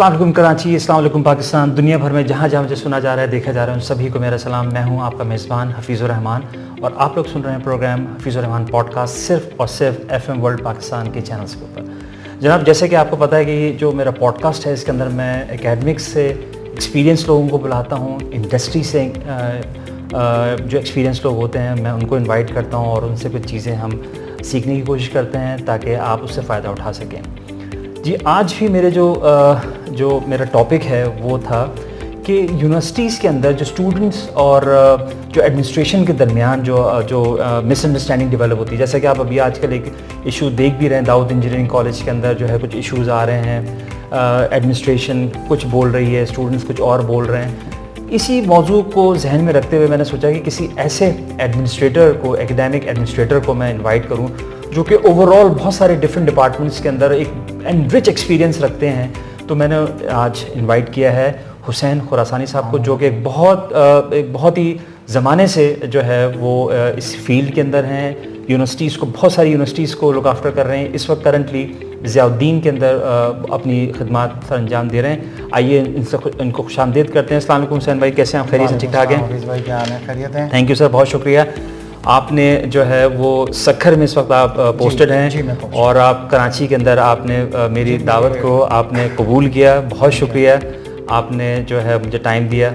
अस्सलाम वालेकुम कराची, अस्सलाम वालेकुम पाकिस्तान। दुनिया भर में जहाँ जहाँ मुझे सुना जा रहा है, देखा जा रहा है, उन सभी को मेरा सलाम। मैं हूँ आपका मेज़बान हफीज़ुर रहमान और आप लोग सुन रहे हैं प्रोग्राम हफीज़ुर रहमान पॉडकास्ट सिर्फ और सिर्फ FM वर्ल्ड पाकिस्तान के चैनल्स के ऊपर। जनाब, जैसे कि आपको पता है कि जो मेरा पॉडकास्ट है, इसके अंदर मैं एकेडमिक्स से एक्सपीरियंस लोगों को बुलाता हूँ, इंडस्ट्री से जो एक्सपीरियंस लोग होते हैं मैं उनको इन्वाइट करता हूँ और उनसे कुछ चीज़ें हम सीखने की कोशिश करते हैं ताकि आप उससे फ़ायदा उठा सकें। जी, आज भी मेरे जो मेरा टॉपिक है वो था कि यूनिवर्सिटीज़ के अंदर जो स्टूडेंट्स और जो एडमिनिस्ट्रेशन के दरमियान जो मिसअंडरस्टैंडिंग डेवलप होती है। जैसे कि आप अभी आजकल एक इशू देख भी रहे हैं, दाऊद इंजीनियरिंग कॉलेज के अंदर जो है कुछ इश्यूज़ आ रहे हैं, एडमिनिस्ट्रेशन कुछ बोल रही है, स्टूडेंट्स कुछ और बोल रहे हैं। इसी मौजू को जहन में रखते हुए मैंने सोचा कि किसी ऐसे एडमिनिस्ट्रेटर को, एकेडमिक एडमिनिस्ट्रेटर को मैं इन्वाइट करूं जो कि ओवरऑल बहुत सारे डिफरेंट डिपार्टमेंट्स के अंदर एक एनरिच एक्सपीरियंस रखते हैं। तो मैंने आज इनवाइट किया है हुसैन खुरासानी साहब को, जो कि एक बहुत ही ज़माने से जो है वो इस फील्ड के अंदर हैं। यूनिवर्सिटीज़ को, बहुत सारी यूनिवर्सिटीज़ को लुक आफ्टर कर रहे हैं। इस वक्त करंटली ज़ियाउद्दीन के अंदर अपनी खिदमत सर अंजाम दे रहे हैं। आइए इनको खुशामदीद करते हैं। अस्सलाम वालेकुम हुसैन भाई, कैसे हैं आप? खैरियत से? ठीक ठाक हैं? थैंक यू सर, बहुत शुक्रिया। आपने जो है वो सखर में इस वक्त आप पोस्टेड हैं और आप कराची के अंदर आपने मेरी दावत को आपने कबूल किया। बहुत शुक्रिया, आपने जो है मुझे टाइम दिया।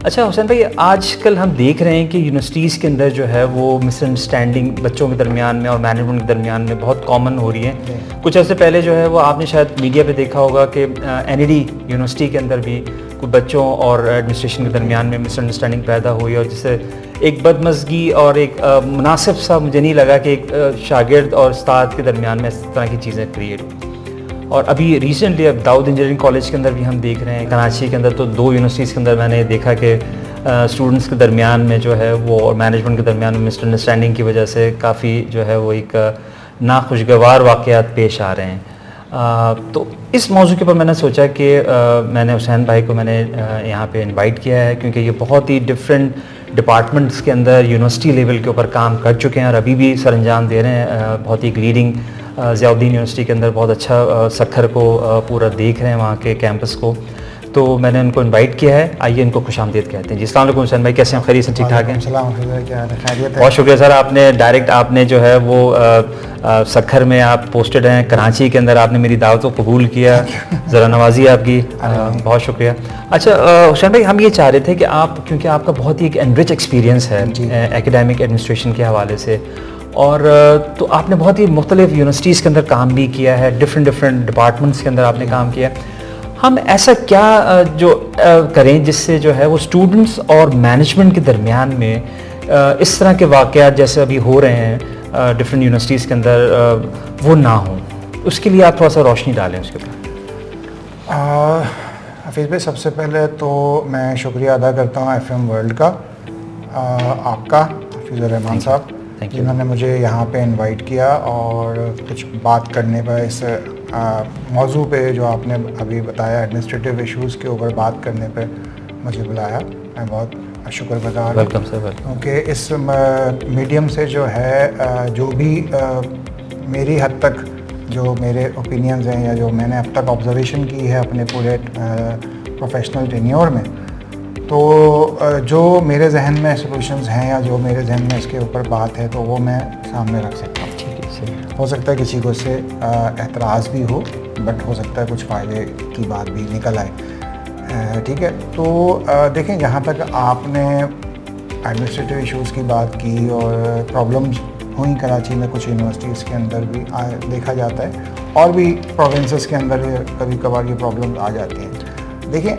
अच्छा हुसैन भाई, आजकल हम देख रहे हैं कि यूनिवर्सिटीज़ के अंदर जो है वो मिसअंडरस्टैंडिंग बच्चों के दरमियान में और मैनेजमेंट के दरमियान में बहुत कॉमन हो रही है। कुछ अर्से पहले जो है वो आपने शायद मीडिया पे देखा होगा कि NED यूनिवर्सिटी के अंदर भी कुछ बच्चों और एडमिनिस्ट्रेशन के दरमियान में मिसअंडरस्टैंडिंग पैदा हुई और जिससे एक बदमज़गी और एक मुनासिब सा मुझे नहीं लगा कि एक शागिर्द और उस्ताद के दरमियान में इस तरह की चीज़ें क्रिएट हुई। और अभी रिसेंटली अब दाऊद इंजीनियरिंग कॉलेज के अंदर भी हम देख रहे हैं, कराची के अंदर तो 2 यूनिवर्सिटीज़ के अंदर मैंने देखा कि स्टूडेंट्स के दरमियान में जो है वो और मैनेजमेंट के दरमियान में मिसअंडरस्टैंडिंग की वजह से काफ़ी जो है वो एक नाखुशगवार वाक़यात पेश आ रहे हैं। तो इस मौजू के ऊपर मैंने सोचा कि मैंने हुसैन भाई को मैंने यहाँ पे इनवाइट किया है, क्योंकि ये बहुत ही डिफरेंट डिपार्टमेंट्स के अंदर यूनिवर्सिटी लेवल के ऊपर काम कर चुके हैं और अभी भी सर अंजाम दे रहे हैं। बहुत ही एक लीडिंग ज़ियाउद्दीन यूनिवर्सिटी के अंदर बहुत अच्छा सखर को पूरा देख रहे हैं, वहाँ के कैंपस को। तो मैंने उनको इनवाइट किया है। आइए इनको खुशामदीद कहते हैं। जी, अस्सलाम वालेकुम हुसैन भाई, कैसे हैं? खैरियत से? ठीक ठाक हैं? बहुत शुक्रिया सर, आपने जो है वो सखर में आप पोस्टेड हैं, कराची के अंदर आपने मेरी दावत को कबूल किया। ज़रा नवाजी आपकी, बहुत शुक्रिया। अच्छा हुसैन भाई, हम ये चाह रहे थे कि आप, क्योंकि आपका बहुत ही एक एनरिच एक्सपीरियंस है एकेडमिक एडमिनिस्ट्रेशन के हवाले से, और तो आपने बहुत ही मुख्तलिफ यूनिवर्सिटीज़ के अंदर काम भी किया है, डिफरेंट डिपार्टमेंट्स के अंदर आपने काम किया है। हम ऐसा क्या जो करें जिससे जो है वो स्टूडेंट्स और मैनेजमेंट के दरमियान में इस तरह के वाक़यात जैसे अभी हो रहे हैं डिफरेंट यूनिवर्सिटीज़ के अंदर वो ना हो? उसके लिए आप थोड़ा सा रोशनी डालें उसके ऊपर। हफीज़ भाई, सबसे पहले तो मैं शुक्रिया अदा करता हूँ FM वर्ल्ड का, आपका हफीज़ुर रहमान साहब, जिन्होंने मुझे यहाँ पे इनवाइट किया और कुछ बात करने पर इस मौजू पे जो आपने अभी बताया, एडमिनिस्ट्रेटिव इश्यूज़ के ऊपर बात करने पे मुझे बुलाया। मैं बहुत शुक्रगुज़ार हूँ। Welcome sir. क्योंकि इस मीडियम से जो है जो भी मेरी हद तक जो मेरे ओपिनियंस हैं या जो मैंने अब तक ऑब्जर्वेशन की है अपने पूरे प्रोफेशनल टेन्योर में, तो जो मेरे जहन में सॉल्यूशंस हैं या जो मेरे जहन में इसके ऊपर बात है तो वो मैं सामने रख सकता हूँ। ठीक है, हो सकता है किसी को इससे एतराज़ भी हो, बट हो सकता है कुछ फ़ायदे की बात भी निकल आए। ठीक है, तो देखें, जहाँ तक आपने एडमिनिस्ट्रेटिव इश्यूज़ की बात की और प्रॉब्लम्स हुई कराची में कुछ यूनिवर्सिटीज़ के अंदर भी देखा जाता है, और भी प्रोविंसेस के अंदर कभी कभार ये प्रॉब्लम्स आ जाती हैं। देखिए,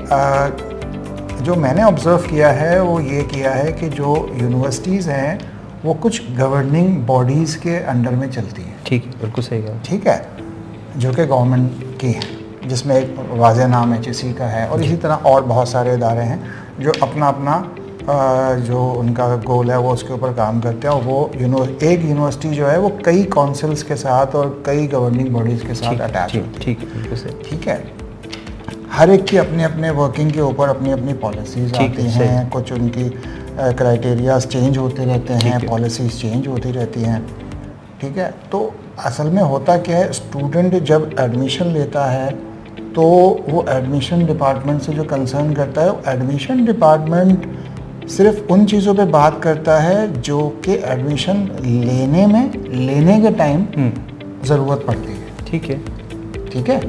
जो मैंने ऑब्ज़र्व किया है वो ये किया है कि जो यूनिवर्सिटीज़ हैं वो कुछ गवर्निंग बॉडीज़ के अंडर में चलती हैं। ठीक है, बिल्कुल सही है। ठीक है, जो कि गवर्नमेंट की हैं, जिसमें एक वाज़ेह नाम HEC का है, और इसी तरह और बहुत सारे इदारे हैं जो अपना अपना जो उनका गोल है वो उसके ऊपर काम करते हैं। और वो एक यूनिवर्सिटी जो है वो कई काउंसिल्स के साथ और कई गवर्निंग बॉडीज़ के साथ अटैच होती है। ठीक है, हर एक की अपने अपने वर्किंग के ऊपर अपनी अपनी पॉलिसीज़ आती हैं, कुछ उनकी क्राइटेरियाज चेंज होते रहते हैं, पॉलिसीज़ चेंज होती रहती हैं। ठीक है, तो असल में होता क्या है, स्टूडेंट जब एडमिशन लेता है तो वो एडमिशन डिपार्टमेंट से जो कंसर्न करता है, एडमिशन डिपार्टमेंट सिर्फ उन चीज़ों पे बात करता है जो कि एडमिशन लेने के टाइम ज़रूरत पड़ती है। ठीक है, ठीक है,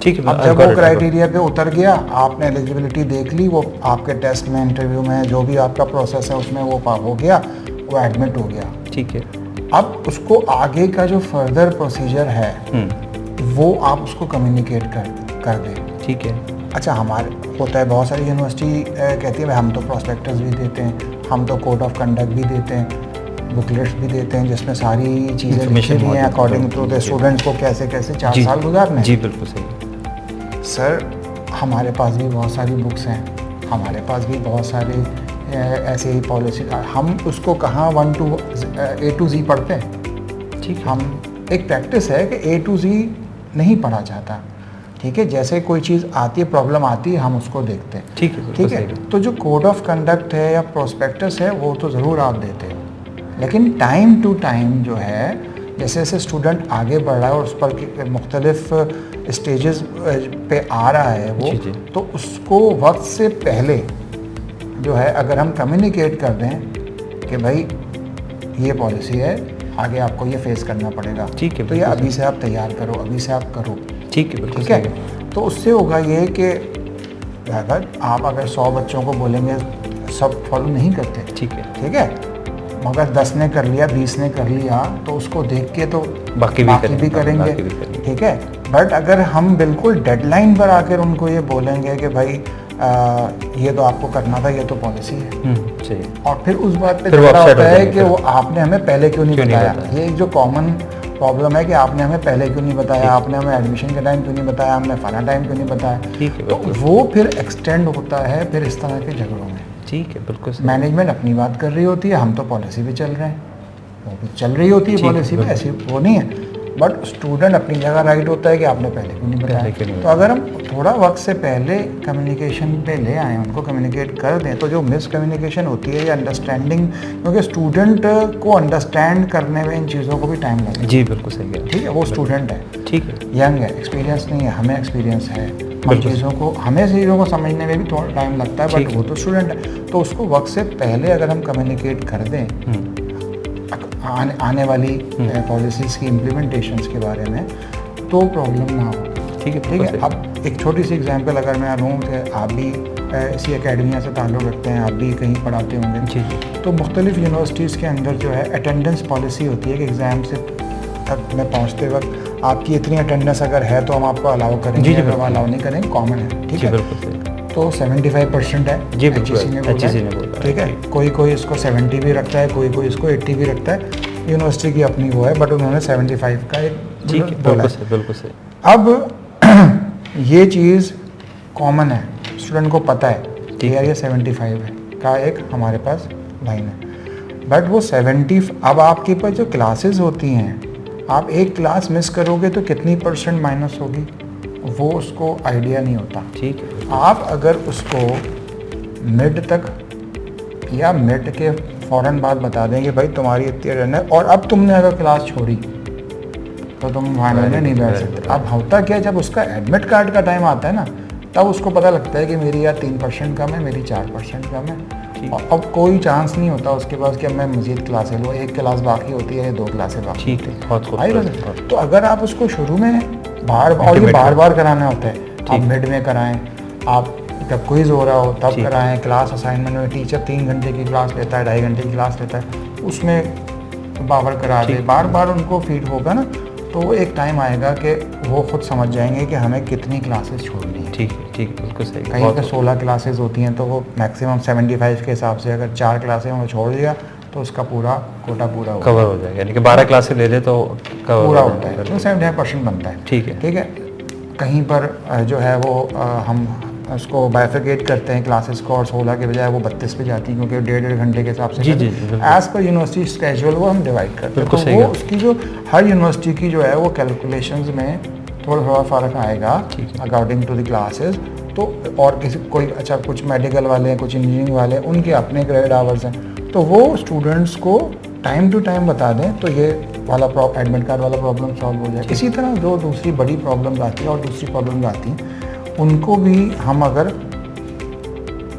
ठीक है। अब जब वो क्राइटेरिया पे उतर गया, आपने एलिजिबिलिटी देख ली, वो आपके टेस्ट में, इंटरव्यू में, जो भी आपका प्रोसेस है उसमें वो हो गया, वो एडमिट हो गया। ठीक है। अब उसको आगे का जो फर्दर प्रोसीजर है वो आप उसको कम्युनिकेट कर दें। ठीक है। अच्छा, हमारे होता है बहुत सारी यूनिवर्सिटी कहती है हम तो प्रोस्पेक्टस भी देते हैं, हम तो कोड ऑफ कंडक्ट भी देते हैं, बुकलेट्स भी देते हैं जिसमें सारी चीज़ें लिखी हुई हैं अकॉर्डिंग टू द स्टूडेंट्स को कैसे 4 साल गुजारने। जी बिल्कुल सही। सर, हमारे पास भी बहुत सारी बुक्स हैं, हमारे पास भी बहुत सारे ऐसे ही पॉलिसी, हम उसको कहाँ A to Z पढ़ते हैं। ठीक है। हम एक प्रैक्टिस है कि A to Z नहीं पढ़ा जाता। ठीक है, जैसे कोई चीज़ आती है, प्रॉब्लम आती है, हम उसको देखते हैं। ठीक है। ठीक है, तो जो कोड ऑफ कंडक्ट है या प्रोस्पेक्टस है वो तो ज़रूर आप देते हो, लेकिन टाइम टू टाइम जो है, जैसे जैसे स्टूडेंट आगे बढ़ रहा है और उस पर मुख्तलिफ स्टेजेस पे आ रहा है वो, तो उसको वक्त से पहले जो है अगर हम कम्युनिकेट कर दें कि भाई ये पॉलिसी है, आगे आपको ये फेस करना पड़ेगा। ठीक है, तो ये अभी से आप तैयार करो, अभी से आप करो। ठीक है, ठीक है। तो उससे होगा ये कि अगर आप 100 बच्चों को बोलेंगे, सब फॉलो नहीं करते। ठीक है। ठीक है, मगर 10 ने कर लिया, 20 ने कर लिया, तो उसको देख के तो बाकी भी करेंगे। ठीक है, बट अगर हम बिल्कुल डेडलाइन पर आकर उनको ये बोलेंगे कि भाई ये तो आपको करना था, ये तो पॉलिसी है, सही, और फिर उस बात पे झगड़ा होता है कि वो आपने हमें पहले क्यों नहीं बताया। ये एक जो कॉमन प्रॉब्लम है कि आपने हमें पहले क्यों नहीं बताया, आपने हमें एडमिशन के टाइम क्यों नहीं बताया, हमने फला टाइम क्यों नहीं बताया। तो वो फिर एक्सटेंड होता है फिर इस तरह के झगड़ों में। ठीक है, बिल्कुल। मैनेजमेंट अपनी बात कर रही होती है, हम तो पॉलिसी पे चल रहे हैं, वो भी चल रही होती है पॉलिसी पे, ऐसी वो नहीं है, बट स्टूडेंट अपनी जगह राइट होता है कि आपने पहले क्यों नहीं बताया। तो अगर हम थोड़ा वक्त से पहले कम्युनिकेशन पे ले आएँ, उनको कम्युनिकेट कर दें, तो जो मिस कम्युनिकेशन होती है या अंडरस्टैंडिंग, क्योंकि स्टूडेंट को अंडरस्टैंड करने में इन चीज़ों को भी टाइम लगेगा। जी बिल्कुल सही है। ठीक है, वो स्टूडेंट है, ठीक है, यंग है, एक्सपीरियंस नहीं है, हमें एक्सपीरियंस है, हम चीज़ों को समझने में भी थोड़ा टाइम लगता है, बट वो तो स्टूडेंट है। तो उसको वक्त से पहले अगर हम कम्युनिकेट कर दें आने वाली पॉलिसीज़ की इम्प्लीमेंटेशंस के बारे में, तो प्रॉब्लम ना हो। ठीक है। अब एक छोटी सी एग्जांपल अगर मैं लूँ कि आप भी इसी एकेडमिया से ताल्लुक़ रखते हैं, आप भी कहीं पढ़ाते होंगे। जी। तो मुख्तलिफ यूनिवर्सिटीज़ के अंदर जो है अटेंडेंस पॉलिसी होती है कि एग्ज़ाम से तक में पहुँचते वक्त आपकी इतनी अटेंडेंस अगर है तो हम आपको अलाउ करेंगे, अगर अलाउ नहीं करेंगे कॉमन है। ठीक है, तो 75% है HEC ने बोला। ठीक है, कोई इसको 70 भी रखता है, कोई इसको 80 भी रखता है, यूनिवर्सिटी की अपनी वो है, बट उन्होंने 75 का एक बोला है। बिल्कुल सही। अब ये चीज़ कॉमन है, स्टूडेंट को पता है कि यार ये 75 है का एक हमारे पास लाइन है, बट वो 70, अब आपके पास जो क्लासेस होती हैं, आप एक क्लास मिस करोगे तो कितनी % माइनस होगी, वो उसको आइडिया नहीं होता। ठीक है, आप अगर उसको मिड तक या मिड के फ़ौरन बाद बता देंगे भाई तुम्हारी इतनी रन है, और अब तुमने अगर क्लास छोड़ी तो तुम फाइनल में नहीं बैठ सकते। अब होता क्या, जब उसका एडमिट कार्ड का टाइम आता है ना, तब उसको पता लगता है कि मेरी यार 3% कम है, मेरी 4% कम है, और अब कोई चांस नहीं होता उसके पास कि अब मैं मज़ीद क्लासें लूँ, एक क्लास बाकी होती है, 2 क्लासें बाकी। ठीक है, तो अगर आप उसको शुरू में बार बार कराना होता है, आप मिड में कराएं, आप जब क्विज हो रहा हो तब कराएं, क्लास असाइनमेंट में टीचर 3 घंटे की क्लास लेता है, 2.5 घंटे की क्लास लेता है, उसमें बार करा दे, बार उनको फीड होगा ना, तो एक टाइम आएगा कि वो खुद समझ जाएंगे कि हमें कितनी क्लासेस छोड़नी है। ठीक है, बिल्कुल सही। कहीं पर 16 क्लासेस होती हैं, तो वो मैक्सिमम 75 के हिसाब से अगर 4 क्लासें उन्होंने छोड़ दिया तो उसका पूरा कोटा पूरा कवर हो जाएगा, यानी कि 12 क्लासें ले ले तो पूरा होता है, तो 75% बनता है। ठीक है। कहीं पर जो है वो हम उसको बाइफिकेट करते हैं क्लासेस को, और 16 के बजाय वो 32 पे जाती है, क्योंकि 1.5 घंटे के हिसाब से एज पर यूनिवर्सिटी स्केड्यूल वो हम डिवाइड करते हैं। तो वो उसकी जो हर यूनिवर्सिटी की जो है वो कैलकुलेशंस में थोड़ा फ़र्क आएगा अकॉर्डिंग टू द क्लासेस। तो और कोई अच्छा, कुछ मेडिकल वाले हैं, कुछ इंजीनियरिंग वाले हैं, उनके अपने ग्रेड आवर्स हैं, तो वो स्टूडेंट्स को टाइम टू टाइम बता दें तो ये वाला एडमिट कार्ड वाला प्रॉब्लम सॉल्व हो जाए। इसी तरह जो दूसरी बड़ी प्रॉब्लम्स आती है और दूसरी प्रॉब्लम्स आती हैं उनको भी हम अगर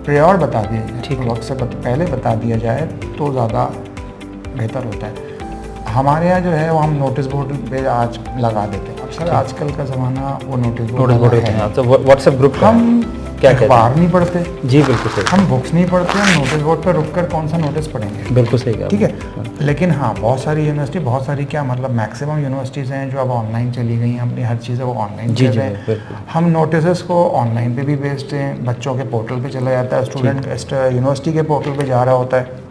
प्रायर बता दिया जाए, वक्त से पहले बता दिया जाए तो ज़्यादा बेहतर होता है। हमारे यहाँ जो है वो हम नोटिस बोर्ड पे आज लगा देते हैं। अब सर आजकल का ज़माना वो नोटिस बोर्ड है, तो व्हाट्सएप ग्रुप हम क्या अखबार नहीं पढ़ते। जी बिल्कुल सही। हम बुक्स नहीं पढ़ते, हम नोटिस बोर्ड पर रुक कर कौन सा नोटिस पढ़ेंगे। बिल्कुल सही कहा। ठीक है, लेकिन हाँ बहुत सारी यूनिवर्सिटी, बहुत सारी क्या मतलब मैक्सिमम यूनिवर्सिटीज़ हैं जो अब ऑनलाइन चली गई हैं, अपनी हर चीज़ वो ऑनलाइन कर रहे हैं। हम नोटिस को ऑनलाइन पे भी भेजते हैं, बच्चों के पोर्टल पे चला जाता है, स्टूडेंट यूनिवर्सिटी के पोर्टल पे जा रहा होता है,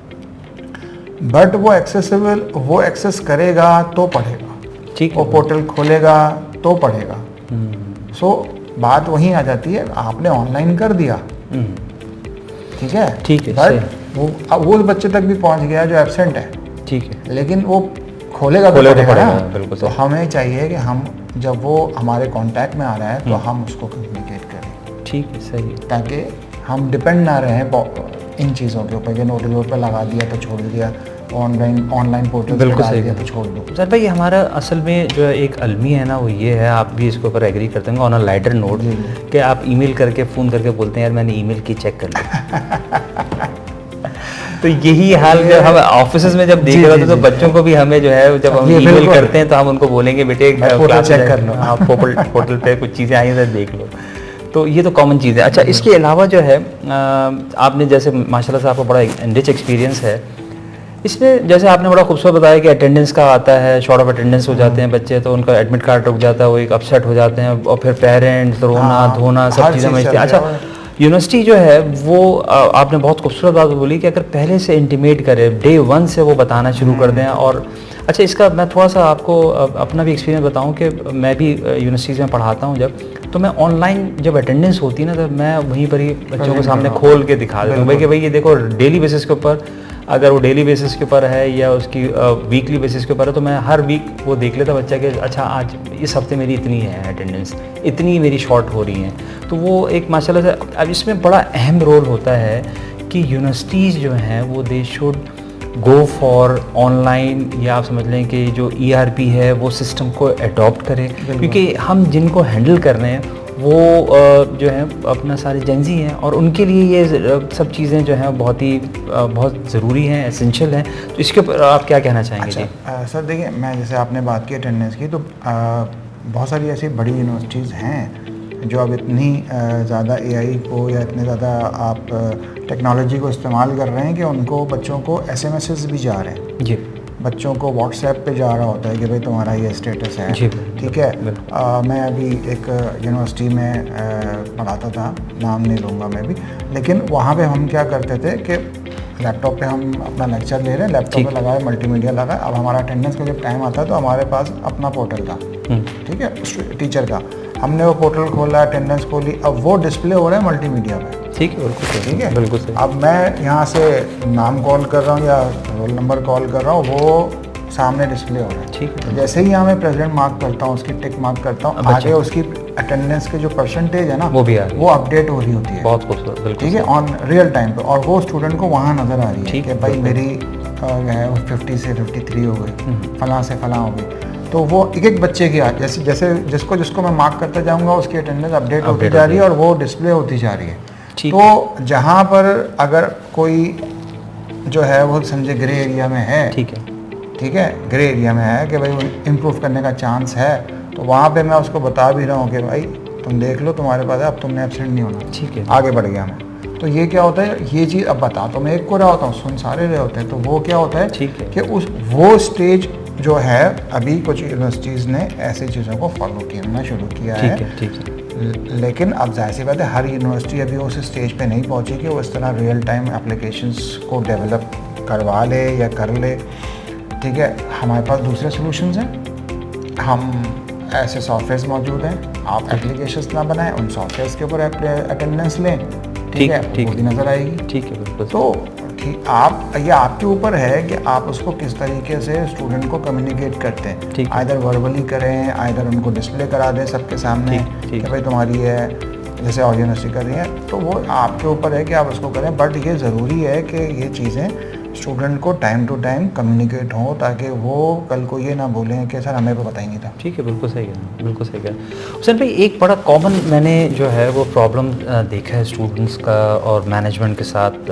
बट वो एक्सेसिबल, वो एक्सेस करेगा तो पढ़ेगा, ठीक, वो पोर्टल खोलेगा तो पढ़ेगा। सो बात वहीं आ जाती है, आपने ऑनलाइन कर दिया, ठीक है, बट वो उस बच्चे तक भी पहुंच गया जो एब्सेंट है, ठीक है, लेकिन वो खोलेगा तो पढ़ेगा ना। बिल्कुल। तो हमें चाहिए कि हम जब वो हमारे कांटेक्ट में आ रहा है तो हम उसको कम्युनिकेट करें, ठीक है, सही, ताकि हम डिपेंड ना रहें इन चीज़ों के ऊपर कि नोटिस बोर्ड पर लगा दिया तो छोड़ दिया, ऑनलाइन पोर्टल पे डाल दिया तो छोड़ दो। सर भाई हमारा असल में जो एक अलमी है ना वो ये है, आप भी इसके ऊपर एग्री करते हैं ऑन अ लाइटर नोट, कि आप ईमेल करके फ़ोन करके बोलते हैं यार मैंने ईमेल की, चेक कर ली। तो यही हाल जब हम ऑफिस में जब देख रहे होते तो बच्चों को भी हमें जो है जब हम ईमेल करते हैं तो हम उनको बोलेंगे बेटे क्लास चेक कर लो, आप पोर्टल पे कुछ चीज़ें आई हैं देख लो। तो ये तो कॉमन चीज़ है। अच्छा, इसके अलावा जो है आपने जैसे माशाल्लाह से आपका बड़ा रिच एक्सपीरियंस है इसमें, जैसे आपने बड़ा खूबसूरत बताया कि अटेंडेंस का आता है, शॉर्ट ऑफ अटेंडेंस हो जाते हैं बच्चे तो उनका एडमिट कार्ड रुक जाता है, वो एक अपसेट हो जाते हैं और फिर पेरेंट्स रोना धोना सब चीज़ें मचती हैं। अच्छा, यूनिवर्सिटी जो है वो आपने बहुत खूबसूरत बात बोली कि अगर पहले से इंटीमेट करे, डे 1 से वो बताना शुरू कर दें। और अच्छा, इसका मैं थोड़ा सा आपको अपना भी एक्सपीरियंस बताऊं कि मैं भी यूनिवर्सिटीज़ में पढ़ाता हूं जब, तो मैं ऑनलाइन जब अटेंडेंस होती है ना तो मैं वहीं पर ही बच्चों के सामने खोल के दिखा देता हूँ भाई कि भाई ये देखो डेली बेसिस के ऊपर, अगर वो डेली बेसिस के ऊपर है या उसकी वीकली बेसिस के ऊपर है तो मैं हर वीक वो देख लेता बच्चा कि अच्छा आज इस हफ्ते मेरी इतनी है अटेंडेंस, इतनी मेरी शॉर्ट हो रही हैं। तो वो एक माशाल्लाह से अब इसमें बड़ा अहम रोल होता है कि यूनिवर्सिटीज़ जो हैं वो they should go for online, या आप समझ लें कि जो ERP है वो सिस्टम को अडॉप्ट करें, क्योंकि हम जिनको हैंडल कर रहे हैं वो जो है अपना सारे जेंजी हैं और उनके लिए ये सब चीज़ें जो हैं बहुत ज़रूरी हैं, एसेंशियल हैं। तो इसके ऊपर आप क्या कहना चाहेंगे? अच्छा, सर देखिए, मैं जैसे आपने बात की अटेंडेंस की, तो बहुत सारी ऐसी बड़ी यूनिवर्सिटीज़ हैं जो अब इतनी ज़्यादा AI को या इतने ज़्यादा आप टेक्नोलॉजी को इस्तेमाल कर रहे हैं कि उनको बच्चों को SMS भी जा रहे हैं जी, बच्चों को WhatsApp पे जा रहा होता है कि भाई तुम्हारा ये स्टेटस है, ठीक है। मैं अभी एक यूनिवर्सिटी में पढ़ाता था, नाम नहीं लूँगा मैं भी, लेकिन वहाँ पे हम क्या करते थे कि लैपटॉप पे हम अपना लेक्चर ले रहे हैं, लैपटॉप पे लगाए, मल्टीमीडिया लगाए, अब हमारा अटेंडेंस का जब टाइम आता है तो हमारे पास अपना पोर्टल था, ठीक है, टीचर का, हमने वो पोर्टल खोला, अटेंडेंस खोली, अब वो डिस्प्ले हो रहा है मल्टीमीडिया पे, ठीक है, बिल्कुल ठीक है, बिल्कुल सही। अब मैं यहाँ से नाम कॉल कर रहा हूँ या रोल नंबर कॉल कर रहा हूँ, वो सामने डिस्प्ले हो रहा है, ठीक है। जैसे ही यहाँ मैं प्रेजेंट मार्क करता हूँ, उसकी टिक मार्क करता हूँ, आगे उसकी अटेंडेंस के जो परसेंटेज है ना वो भी वो अपडेट हो रही होती है, बहुत खूबसूरत, बिल्कुल, ठीक है, ऑन रियल टाइम पे, और वो स्टूडेंट को वहाँ नज़र आ रही है कि भाई मेरी 50 से 53 हो गई, फलां से फलां हो गई। तो वो एक बच्चे की जैसे जैसे जिसको मैं मार्क करता जाऊँगा उसकी अटेंडेंस अपडेट होती जा रही है और वो डिस्प्ले होती जा रही है। तो जहाँ पर अगर कोई जो है वो समझे ग्रे एरिया में है, ठीक है, ग्रे एरिया में है कि भाई इम्प्रूव करने का चांस है, तो वहाँ पे मैं उसको बता भी रहा हूँ कि भाई तुम देख लो तुम्हारे पास है, अब तुमने एब्सेंट नहीं होना, ठीक है, आगे बढ़ गया मैं। तो ये क्या होता है, ये चीज़ अब बता तो मैं एक को रहा होता हूँ, सुन सारे रहे होते हैं, तो वो क्या होता है कि वो स्टेज जो है अभी कुछ यूनिवर्सिटीज़ ने ऐसी चीज़ों को फॉलो करना शुरू किया है, लेकिन अब जाहिर सी बात है हर यूनिवर्सिटी अभी उस स्टेज पे नहीं पहुंची कि वो इस तरह रियल टाइम एप्लीकेशंस को डेवलप करवा ले या कर ले, ठीक है। हमारे पास दूसरे सॉल्यूशंस हैं, हम ऐसे सॉफ्टवेयर्स मौजूद हैं, आप एप्लीकेशंस ना बनाएं, उन सॉफ्टवेयर्स के ऊपर अटेंडेंस लें, ठीक है, वो भी नज़र आएगी, ठीक है, बिल्कुल। तो ये आपके ऊपर है कि आप उसको किस तरीके से स्टूडेंट को कम्युनिकेट करते हैं, आइदर वर्बली करें, आइदर उनको डिस्प्ले करा दें सबके सामने कि भाई तुम्हारी है, जैसे और यूनिवर्सिटी कर रही है, तो वो आपके ऊपर है कि आप उसको करें। बट ये ज़रूरी है कि ये चीज़ें स्टूडेंट को टाइम टू टाइम कम्युनिकेट हो, ताकि वो कल को ये ना बोलें कि सर हमें को पता ही नहीं था। ठीक है, बिल्कुल सही है, बिल्कुल सही है। हुसैन भाई, एक बड़ा कॉमन मैंने जो है वो प्रॉब्लम देखा है स्टूडेंट्स का और मैनेजमेंट के साथ,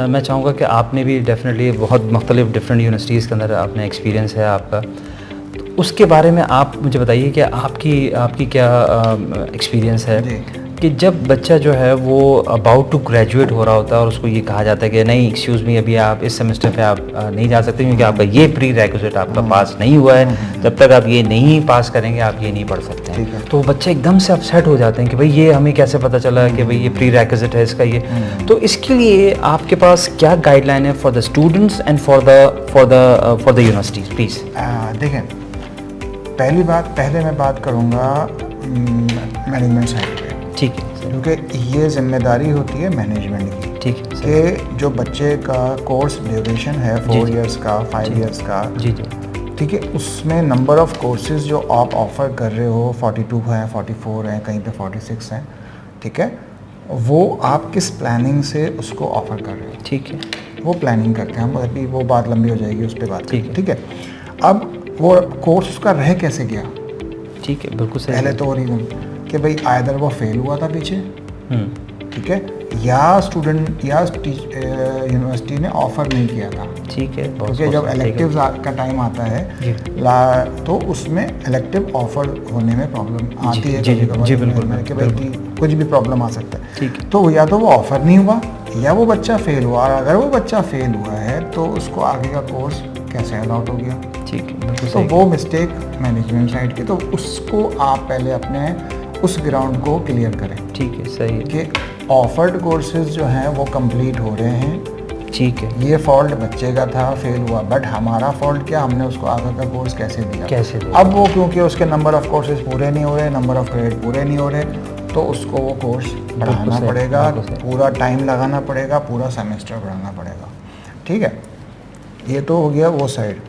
मैं चाहूँगा कि आपने भी डेफिनेटली बहुत मुख्तलिफ डिफरेंट यूनिवर्सिटीज़ के अंदर आपने एक्सपीरियंस है आपका, तो उसके बारे में आप मुझे बताइए कि आपकी क्या एक्सपीरियंस है कि जब बच्चा जो है वो अबाउट टू ग्रेजुएट हो रहा होता है और उसको ये कहा जाता है कि नहीं एक्सक्यूज़ मी, अभी आप इस सेमेस्टर पे आप नहीं जा सकते क्योंकि आपका ये प्री रेक्विजिट आपका पास नहीं हुआ है, जब तक आप ये नहीं पास करेंगे आप ये नहीं पढ़ सकते हैं। तो बच्चे एकदम से अपसेट हो जाते हैं कि भाई ये हमें कैसे पता चला कि भाई ये प्री रेक्विजिट है इसका ये। तो इसके लिए आपके पास क्या गाइडलाइन है for the students and for the universities, please? देखें, पहले मैं बात करूँगा मैनेजमेंट साइड पे, ठीक है, क्योंकि ये जिम्मेदारी होती है मैनेजमेंट की, ठीक है, कि जो बच्चे का कोर्स ड्यूरेशन है 4 इयर्स का, 5 इयर्स का, जी, ठीक है, उसमें नंबर ऑफ़ कोर्सेज जो आप ऑफ़र कर रहे हो 42 हैं, 44 हैं, कहीं पे 46 हैं, ठीक है, वो आप किस प्लानिंग से उसको ऑफ़र कर रहे हो? ठीक है, वो प्लानिंग करते हैं हम, अभी वो बात लंबी हो जाएगी, उस पर बात ठीक है, ठीक है। अब वो कोर्स उसका रह कैसे गया? ठीक है, बिल्कुल सही। पहले तो रीज़न कि भाई आइदर वो फेल हुआ था पीछे, ठीक है, या स्टूडेंट या यूनिवर्सिटी ने ऑफ़र नहीं किया था, ठीक है, क्योंकि जब इलेक्टिव्स का टाइम आता है तो उसमें इलेक्टिव ऑफ़र होने में प्रॉब्लम आती है जी, बिल्कुल, कि भाई कुछ भी प्रॉब्लम आ सकता है। ठीक है, तो या तो वो ऑफ़र नहीं हुआ या वो बच्चा फेल हुआ, और अगर वो बच्चा फेल हुआ है तो उसको आगे का कोर्स कैसे अलाउट हो गया? ठीक है, बिल्कुल तो सही। वो मिस्टेक मैनेजमेंट साइड की, तो उसको आप पहले अपने उस ग्राउंड को क्लियर करें, ठीक है, सही है, कि ऑफर्ड कोर्सेज जो हैं वो कंप्लीट हो रहे हैं, ठीक है, ये फॉल्ट बच्चे का था, फेल हुआ, बट हमारा फॉल्ट क्या, हमने उसको आगे का कोर्स कैसे दिया। अब वो क्योंकि उसके नंबर ऑफ कोर्सेज पूरे नहीं हो रहे, नंबर ऑफ क्रेडिट पूरे नहीं हो रहे, तो उसको वो कोर्स बढ़ाना पड़ेगा, पूरा टाइम लगाना पड़ेगा, पूरा सेमेस्टर बढ़ाना पड़ेगा, ठीक है। ये तो हो गया वो साइड।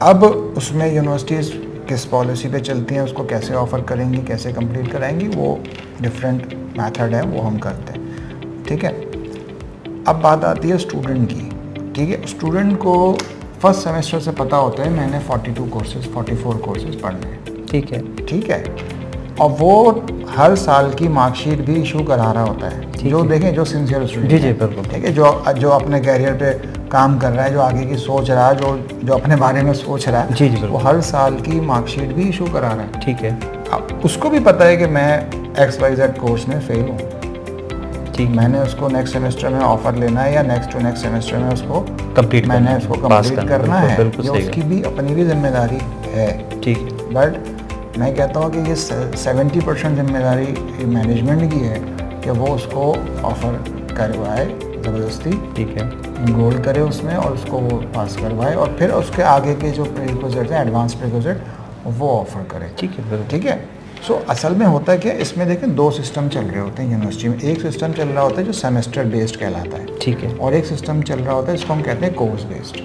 अब उसमें यूनिवर्सिटीज़ किस पॉलिसी पे चलती हैं, उसको कैसे ऑफ़र करेंगी, कैसे कंप्लीट कराएंगी, वो डिफरेंट मेथड है, वो हम करते हैं, ठीक है। अब बात आती है स्टूडेंट की, ठीक है। स्टूडेंट को फर्स्ट सेमेस्टर से पता होता है मैंने 42 कोर्सेज 44 कोर्सेज पढ़ने हैं, ठीक है, ठीक है, और वो हर साल की मार्कशीट भी इशू करा रहा होता है, जो देखें जो सिंसियर स्टूडेंट, जी, बिल्कुल, ठीक है, जो अपने कैरियर पे काम कर रहा है, जो आगे की सोच रहा है, जो अपने बारे में सोच रहा है, जी, वो हर साल की मार्कशीट भी इशू करा रहा है, ठीक है। अब उसको भी पता है कि मैं XYZ कोर्स में फेल हूँ, ठीक, मैंने उसको नेक्स्ट सेमेस्टर में ऑफर लेना है या नेक्स्ट टू नेक्स्ट सेमेस्टर में उसको कंप्लीट करना है, ये उसकी भी अपनी भी जिम्मेदारी है, ठीक है। बट मैं कहता हूँ कि ये 70% जिम्मेदारी मैनेजमेंट की है कि वो उसको ऑफर करवाए ज़बरदस्ती, ठीक है, इनरोल करे उसमें और उसको वो पास करवाए, और फिर उसके आगे के जो प्रीरिक्विजिट हैं, एडवांस प्रीरिक्विजिट, वो ऑफ़र करे, ठीक है, ठीक है। सो असल में होता है कि इसमें देखें 2 सिस्टम चल रहे होते हैं यूनिवर्सिटी में। एक सिस्टम चल रहा होता है जो सेमेस्टर बेस्ड कहलाता है, ठीक है, और एक सिस्टम चल रहा होता है जिसको हम कहते हैं कोर्स बेस्ड,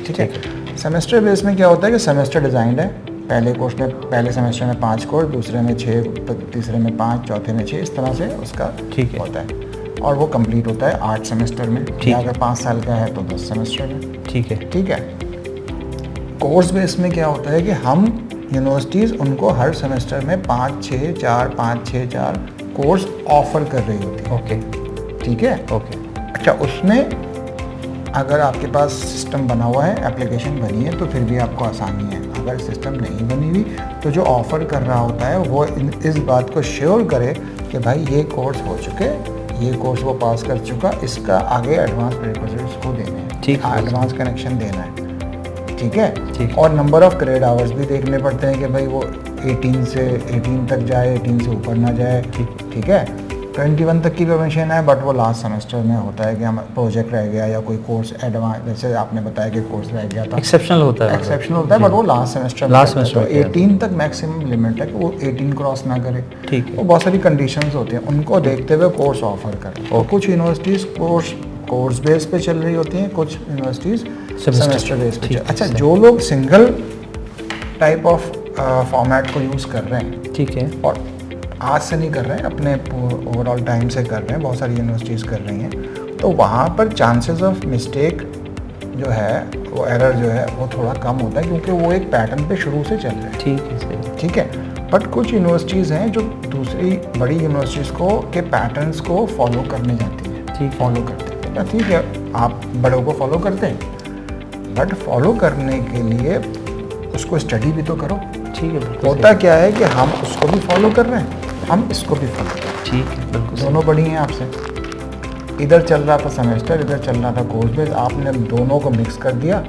ठीक है। सेमेस्टर बेस्ड में क्या होता है कि सेमेस्टर डिज़ाइंड है, पहले सेमेस्टर में 5 कोर्स, दूसरे में 6, तीसरे में 5, चौथे में 6, इस तरह से उसका ठीक होता है, और वो कंप्लीट होता है 8 सेमेस्टर में, या अगर 5 साल का है तो 10 सेमेस्टर में, ठीक है, ठीक है। कोर्स बेस में क्या होता है कि हम यूनिवर्सिटीज़ उनको हर सेमेस्टर में 5-6-4 कोर्स ऑफर कर रही होती है, ओके, ठीक है, ओके। अच्छा, उसमें अगर आपके पास सिस्टम बना हुआ है, एप्लीकेशन बनी है, तो फिर भी आपको आसानी है। अगर सिस्टम नहीं बनी हुई तो जो ऑफ़र कर रहा होता है वो इस बात को श्योर करे कि भाई ये कोर्स हो चुके, ये कोर्स वो पास कर चुका, इसका आगे एडवांस प्रीरिक्विजिट्स को देने हैं, ठीक है, एडवांस कनेक्शन देना है, ठीक है, ठीक। और नंबर ऑफ़ क्रेडिट आवर्स भी देखने पड़ते हैं कि भाई वो 18 तक जाए, 18 से ऊपर ना जाए, ठीक है। 21 तक की परमिशन है, बट वो लास्ट सेमेस्टर में होता है कि हम प्रोजेक्ट रह गया या कोई कोर्स एडवांस, जैसे आपने बताया कि कोर्स रह गया था, एक्सेप्शनल होता है, बट वो लास्ट सेमेस्टर तो 18 तक मैक्सिमम लिमिट है कि वो 18 क्रॉस ना करे, ठीक है। वो बहुत सारी कंडीशंस होती हैं, उनको देखते हुए कोर्स ऑफर करें। और कुछ यूनिवर्सिटीज़ कोर्स बेस पे चल रही होती हैं, कुछ यूनिवर्सिटीज़ सेमेस्टर बेस पे। अच्छा, जो लोग सिंगल टाइप ऑफ फॉर्मेट को यूज़ कर रहे हैं, ठीक है, और आज से नहीं कर रहे हैं, अपने ओवरऑल टाइम से कर रहे हैं, बहुत सारी यूनिवर्सिटीज़ कर रही हैं, तो वहाँ पर चांसेस ऑफ मिस्टेक जो है, वो एरर जो है वो थोड़ा कम होता है, क्योंकि वो एक पैटर्न पे शुरू से चल रहे हैं। ठीक है, सही। ठीक है, बट कुछ यूनिवर्सिटीज़ हैं जो दूसरी बड़ी यूनिवर्सिटीज़ को के पैटर्न्स को फॉलो करने जाती हैं। ठीक, फॉलो करते हैं, ठीक है, आप बड़ों को फॉलो करते हैं, बट फॉलो करने के लिए उसको स्टडी भी तो करो। ठीक है, होता क्या है कि हम उसको भी फॉलो कर रहे हैं, हम इसको भी फॉलो कर रहे हैं। ठीक है, बिल्कुल दोनों बड़ी हैं आपसे। इधर चल रहा था सेमेस्टर, इधर चल रहा था कोर्स बेस, आपने दोनों को मिक्स कर दिया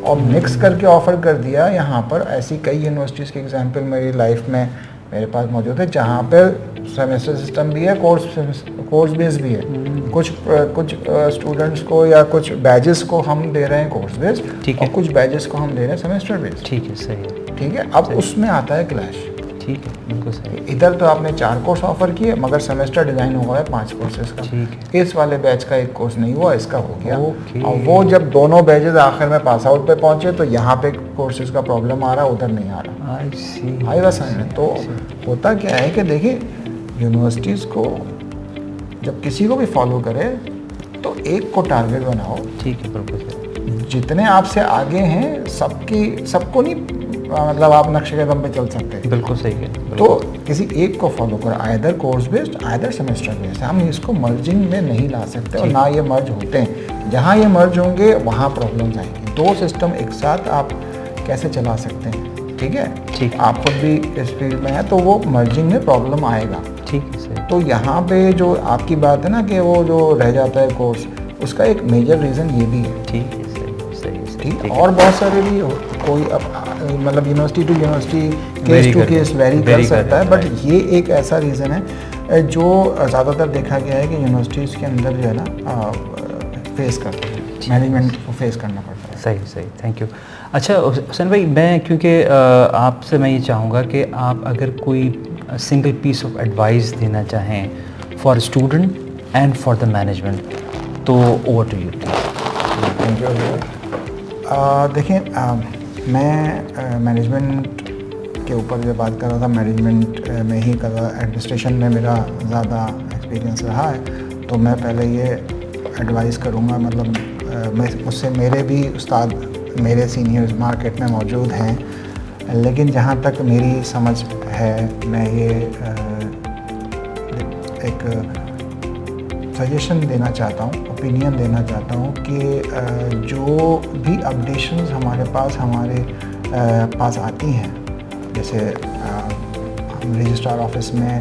और मिक्स करके ऑफ़र कर दिया। यहाँ पर ऐसी कई यूनिवर्सिटीज़ के एग्जांपल मेरी लाइफ में मेरे पास मौजूद है, जहाँ पर सेमेस्टर सिस्टम भी है, कोर्स बेस भी है। कुछ स्टूडेंट्स को या कुछ बैचेस को हम दे रहे हैं कोर्स बेस, और कुछ बैचेस को हम दे रहे हैं सेमेस्टर बेस। ठीक है, सही है। ठीक है, अब उसमें आता है क्लैश। ठीक है, बिल्कुल सही। इधर तो आपने 4 कोर्स ऑफर किए, मगर सेमेस्टर डिज़ाइन हुआ है 5 कोर्सेज का। ठीक है। इस वाले बैच का एक कोर्स नहीं हुआ, इसका हो गया। ओके। और वो जब दोनों बैचेज आखिर में पास आउट पे पहुंचे तो यहाँ पे कोर्सेज का प्रॉब्लम आ रहा, उधर नहीं आ रहा। आई सी। आई बस में तो होता क्या है कि देखिए, यूनिवर्सिटीज़ को जब किसी को भी फॉलो करे तो एक को टारगेट बनाओ। ठीक है, बिल्कुल सही। जितने आपसे आगे हैं सबको नहीं, मतलब आप नक्शे कदम पे चल सकते हैं। बिल्कुल सही है। तो किसी एक को फॉलो करो, either course based either semester based. हम इसको मर्जिंग में नहीं ला सकते, और ना ये मर्ज होते हैं। जहाँ ये मर्ज होंगे वहाँ प्रॉब्लम्स आएंगी। 2 सिस्टम एक साथ आप कैसे चला सकते हैं? ठीक है, ठीक। आप खुद भी इस फील्ड में है, तो वो मर्जिंग में प्रॉब्लम आएगा। ठीक है, सही। तो यहाँ पे जो आपकी बात है ना कि वो जो रह जाता है कोर्स, उसका एक मेजर रीज़न ये भी है। ठीक है, सही। ठीक, और बहुत सारे भी कोई अब मतलब university to university, case to case vary कर सकता है, बट ये एक ऐसा रीज़न है जो ज़्यादातर देखा गया है कि यूनिवर्सिटीज़ के अंदर जो है ना फेस करते हैं, मैनेजमेंट को फेस करना पड़ता है। सही, थैंक यू। अच्छा हुसैन भाई, मैं क्योंकि आपसे मैं ये चाहूँगा कि आप अगर कोई सिंगल पीस ऑफ एडवाइस देना चाहें for student and for the management, तो over to you. Thank you. देखिए, मैं मैनेजमेंट के ऊपर जो बात कर रहा था, मैनेजमेंट में ही कर रहा, एडमिनिस्ट्रेशन में मेरा ज़्यादा एक्सपीरियंस रहा है। तो मैं पहले ये एडवाइस करूँगा, मतलब मुझसे मेरे भी उस्ताद, मेरे सीनियर्स मार्केट में मौजूद हैं, लेकिन जहाँ तक मेरी समझ है, मैं ये एक सजेशन देना चाहता हूँ, ओपिनियन देना चाहता हूँ कि जो भी अपडेशंस हमारे पास आती हैं, जैसे हम रजिस्ट्रार ऑफिस में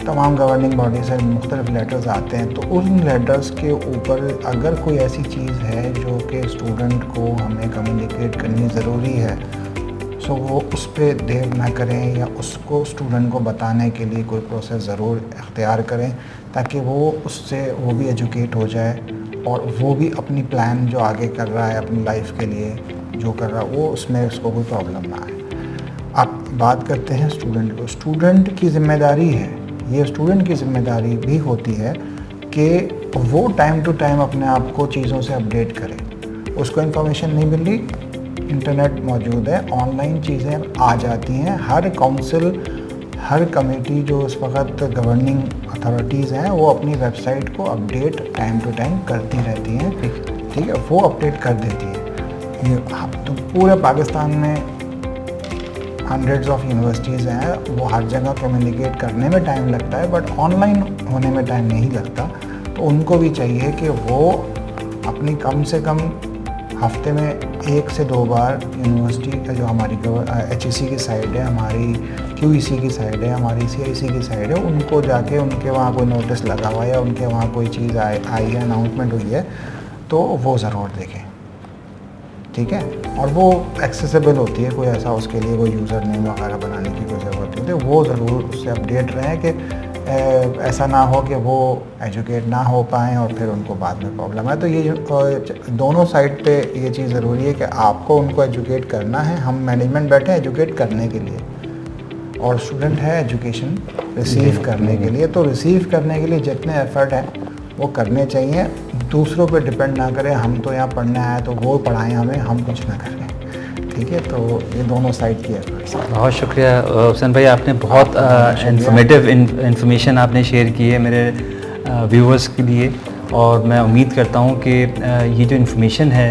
तमाम गवर्निंग बॉडी से मुख्तलिफ लेटर्स आते हैं, तो उन लेटर्स के ऊपर अगर कोई ऐसी चीज़ है जो कि स्टूडेंट को हमें कम्युनिकेट करनी ज़रूरी है, सो वो उस पर देर ना करें, या उसको स्टूडेंट को बताने के लिए कोई प्रोसेस ज़रूर इख्तियार करें, ताकि वो भी एजुकेट हो जाए, और वो भी अपनी प्लान जो आगे कर रहा है अपनी लाइफ के लिए जो कर रहा है, वो उसमें उसको कोई प्रॉब्लम ना आए। अब बात करते हैं स्टूडेंट को। स्टूडेंट की ज़िम्मेदारी है, ये स्टूडेंट की ज़िम्मेदारी भी होती है कि वो टाइम टू टाइम अपने आप को चीज़ों से अपडेट करे। उसको इन्फॉर्मेशन नहीं मिल रही, इंटरनेट मौजूद है, ऑनलाइन चीज़ें आ जाती हैं। हर काउंसिल, हर कमेटी जो इस वक्त गवर्निंग अथॉरिटीज़ हैं, वो अपनी वेबसाइट को अपडेट टाइम टू टाइम करती रहती हैं। ठीक है, वो अपडेट कर देती है। ये तो पूरे पाकिस्तान में हंड्रेड्स ऑफ यूनिवर्सिटीज़ हैं, वो हर जगह कम्युनिकेट करने में टाइम लगता है, बट ऑनलाइन होने में टाइम नहीं लगता। तो उनको भी चाहिए कि वो अपनी कम से कम हफ्ते में 1 से 2 बार यूनिवर्सिटी का जो हमारी HEC की साइड है, हमारी QEC की साइड है, हमारी CIC की साइड है, उनको जाके उनके वहाँ कोई नोटिस लगा हुआ है या उनके वहाँ कोई चीज़ आई है, अनाउंसमेंट हुई है, तो वो ज़रूर देखें। ठीक है, और वो एक्सेसिबल होती है, कोई ऐसा उसके लिए कोई यूज़र नेम वगैरह बनाने की कोई ज़रूरत नहीं होती, वो ज़रूर उससे अपडेट रहें कि ऐसा ना हो कि वो एजुकेट ना हो पाएँ और फिर उनको बाद में प्रॉब्लम है। तो ये दोनों साइड पे ये चीज़ ज़रूरी है कि आपको उनको एजुकेट करना है। हम मैनेजमेंट बैठे हैं एजुकेट करने के लिए, और स्टूडेंट है एजुकेशन रिसीव करने के लिए। तो रिसीव करने के लिए जितने एफर्ट हैं वो करने चाहिए, दूसरों पे डिपेंड ना करें। हम तो यहाँ पढ़ने आए तो वो पढ़ाएं हमें, हम कुछ ना करें। ठीक है, तो ये दोनों साइड की एफर्ट्स। बहुत शुक्रिया हुसैन भाई, आपने बहुत इन्फॉर्मेटिव इन्फॉर्मेशन आपने शेयर की है मेरे व्यूअर्स के लिए। और मैं उम्मीद करता हूँ कि ये जो इन्फॉर्मेशन है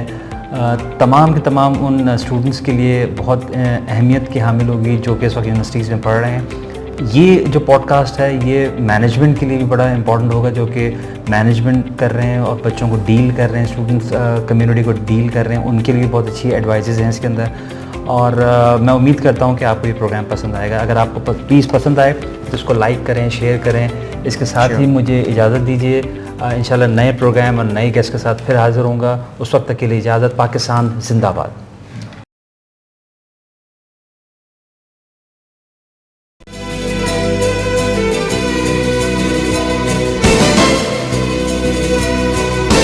तमाम के तमाम उन स्टूडेंट्स के लिए बहुत अहमियत की हामिल होगी जो कि इस वक्त यूनिवर्सिटीज़ में पढ़ रहे हैं। ये जो पॉडकास्ट है ये मैनेजमेंट के लिए भी बड़ा इंपॉर्टेंट होगा, जो कि मैनेजमेंट कर रहे हैं और बच्चों को डील कर रहे हैं, स्टूडेंट्स कम्युनिटी को डील कर रहे हैं, उनके लिए बहुत अच्छी एडवाइसेस हैं इसके अंदर। और मैं उम्मीद करता हूँ कि आपको ये प्रोग्राम पसंद आएगा। अगर आपको प्लीज़ पसंद आए तो इसको लाइक करें, शेयर करें। इसके साथ ही मुझे इजाज़त दीजिए। इंशाल्लाह नए प्रोग्राम और नए गेस्ट के साथ फिर हाज़िर होऊंगा। उस वक्त तक के लिए इजाज़त। पाकिस्तान जिंदाबाद।